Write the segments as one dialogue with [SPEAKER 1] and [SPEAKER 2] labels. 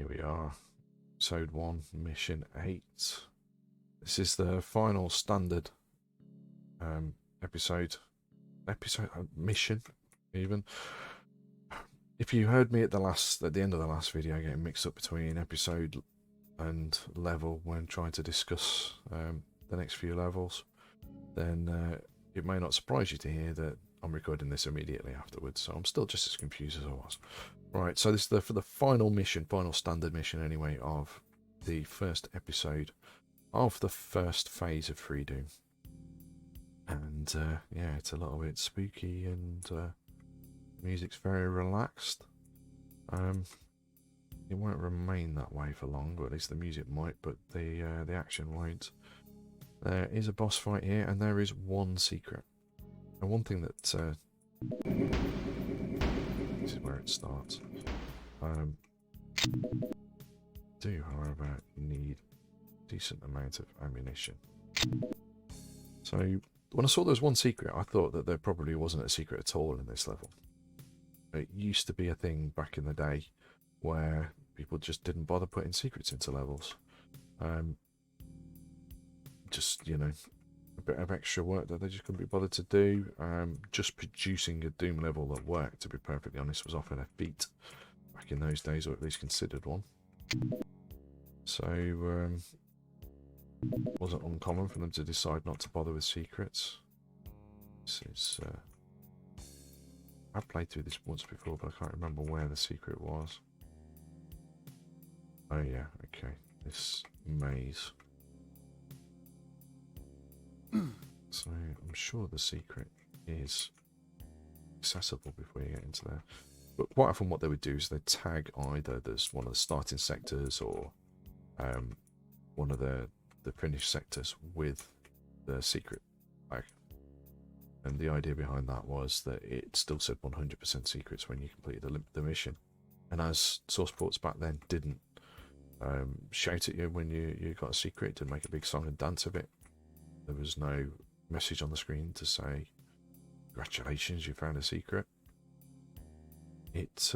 [SPEAKER 1] Here we are, episode 1, mission 8. This is the final standard mission, even. If you heard me at the end of the last video getting mixed up between episode and level when trying to discuss the next few levels, then it may not surprise you to hear that I'm recording this immediately afterwards, so I'm still just as confused as I was. Right, so this is for the final mission, final standard mission anyway, of the first episode of the first phase of FreeDoom. And yeah, it's a little bit spooky, and music's very relaxed. It won't remain that way for long, or at least the music might, but the action won't. There is a boss fight here, and there is one secret. And one thing that this is where it starts. Do, however, need a decent amount of ammunition. So when I saw there was one secret, I thought that there probably wasn't a secret at all in this level. It used to be a thing back in the day where people just didn't bother putting secrets into levels. Just, you know, a bit of extra work that they just couldn't be bothered to do. Just producing a Doom level that worked, to be perfectly honest, was often a feat back in those days, or at least considered one. So it wasn't uncommon for them to decide not to bother with secrets. This is I've played through this once before, but I can't remember where the secret was. Oh yeah, okay, this maze. So I'm sure the secret is accessible before you get into there. But quite often what they would do is they tag either there's one of the starting sectors or one of the finished sectors with the secret flag. And the idea behind that was that it still said 100% secrets when you completed the mission. And as source ports back then didn't shout at you when you got a secret, didn't make a big song and dance of it. There was no message on the screen to say, congratulations, you found a secret. It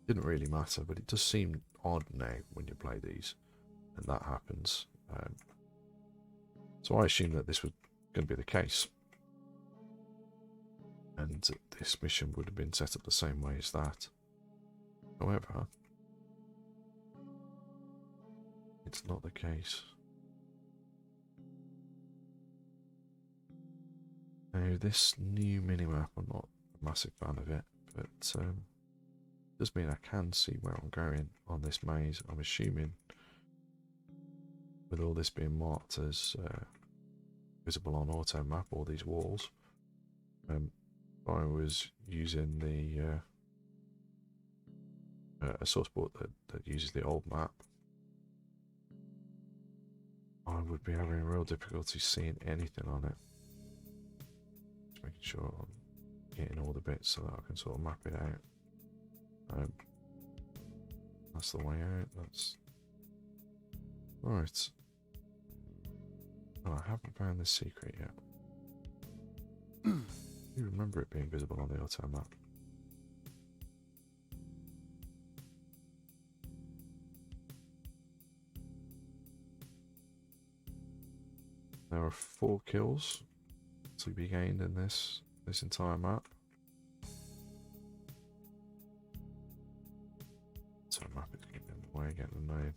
[SPEAKER 1] didn't really matter, but it does seem odd now when you play these, and that happens. So I assumed that this was going to be the case. And this mission would have been set up the same way as that. However, it's not the case. Now, this new minimap, I'm not a massive fan of it, but does mean I can see where I'm going on this maze. I'm assuming, with all this being marked as visible on auto map, all these walls, if I was using the a source port that uses the old map, I would be having real difficulty seeing anything on it. Making sure I'm getting all the bits so that I can sort of map it out. That's the way out. That's right. Oh, I haven't found this secret yet. You remember it being visible on the auto map? There are 4 kills to be gained in this entire map. So map is getting in the way, getting the name.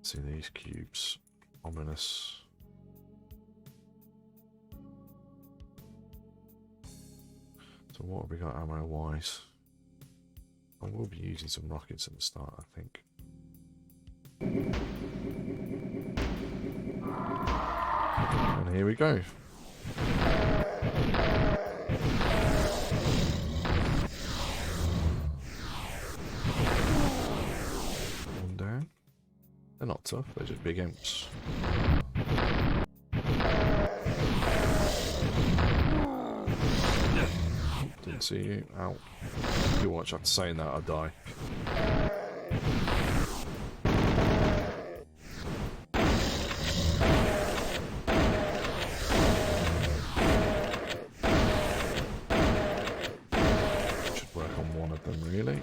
[SPEAKER 1] See these cubes, ominous. So what have we got ammo wise? I will be using some rockets at the start, I think. And here we go. One down. They're not tough, they're just big imps. Didn't see you. Ow. You watch after saying that, I'll die. one of them, really.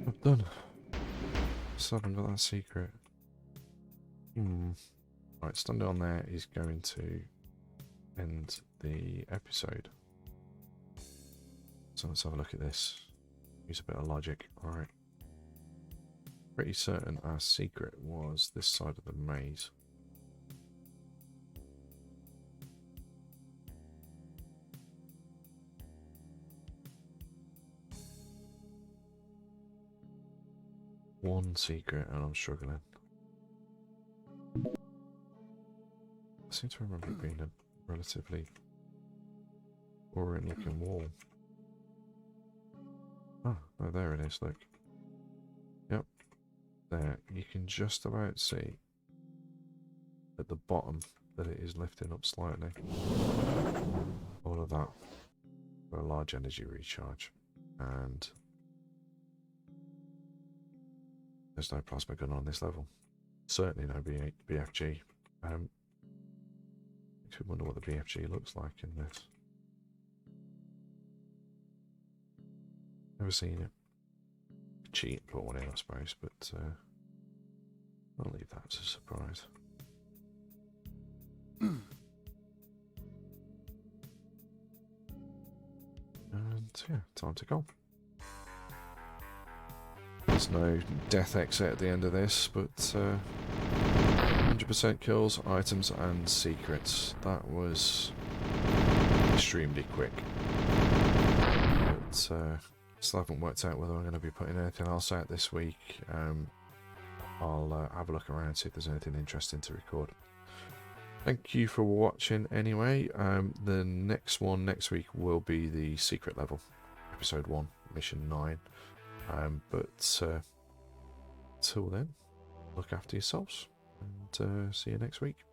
[SPEAKER 1] I'm done. Still haven't got that secret. Right, standing on there is going to end the episode. So let's have a look at this. Use a bit of logic. Alright. Pretty certain our secret was this side of the maze. One secret and I'm struggling. I seem to remember it being a relatively boring looking wall. Oh, there it is, look. Yep. There. You can just about see at the bottom that it is lifting up slightly. All of that for a large energy recharge. And there's no plasma gun on this level. Certainly no BFG. Makes me wonder what the BFG looks like in this. Never seen it. Cheat and put one in, I suppose, but I'll leave that as a surprise. And yeah, time to go. There's no death exit at the end of this, but 100% kills, items and secrets. That was extremely quick. But still haven't worked out whether I'm going to be putting anything else out this week. I'll have a look around, see if there's anything interesting to record. Thank you for watching anyway. The next one next week will be the secret level, episode 1, mission 9. But till then, look after yourselves and see you next week.